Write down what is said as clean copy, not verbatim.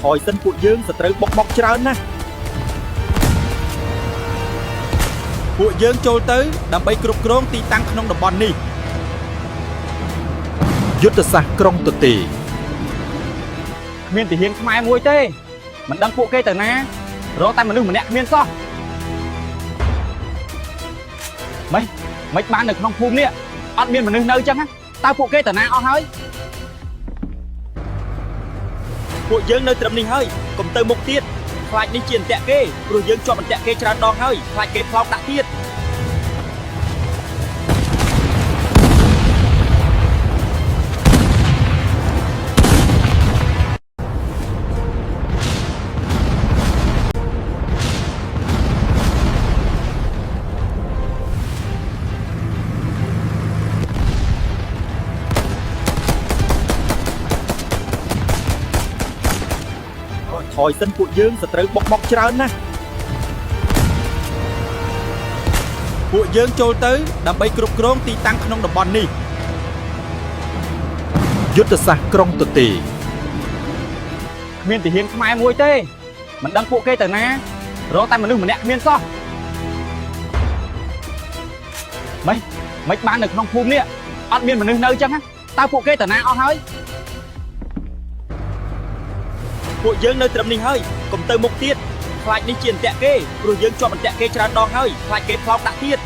ថយសិនពួកយើងសត្រូវបុកមកច្រើនណាស់ពួកយើងចូលទៅដើម្បីគ្រប់គ្រងទីតាំងក្នុងតំបន់នេះយុទ្ធសាស្ត្រក្រុងទទេគ្មានទាហានខ្មែរមួយទេមិនដឹងពួកគេទៅណារកតែមនុស្សម្នាក់គ្មានសោះមិនបាននៅក្នុងភូមិនេះអត់មានមនុស្សនៅចឹងតើពួកគេទៅណាអស់ហើយពួកយើងនៅត្រឹមនេះហើយកុំទៅមុខទៀតខ្លាចនេះជាអន្ទាក់គេព្រោះយើងជាប់អន្ទាក់គេច្រើនដងហើយខ្លាចគេផ្លោកដាក់ទៀតថយសិនពួកយើងសត្រូវបុកមកច្រើនណាស់ពួកយើងចូលទៅដើម្បីគ្រប់គ្រងទីតាំងក្នុងតំបន់នេះយុទ្ធសាស្ត្រក្រុងទទេគ្មានទាហានខ្មែរមួយទេមិនដឹងពួកគេទៅណារកតែមនុស្សម្នាក់គ្មានសោះមិនបាននៅក្នុងភូមិនេះអត់មានមនុស្សនៅចឹងតើពួកគេទៅណាអស់ហើយពួកយើងនៅត្រឹមនេះហើយកុំទៅមុខទៀតខ្លាចនេះជាអន្ទាក់គេព្រោះយើងជាប់អន្ទាក់គេច្រើនដងហើយខ្លាចគេផ្លោកដាក់ទៀត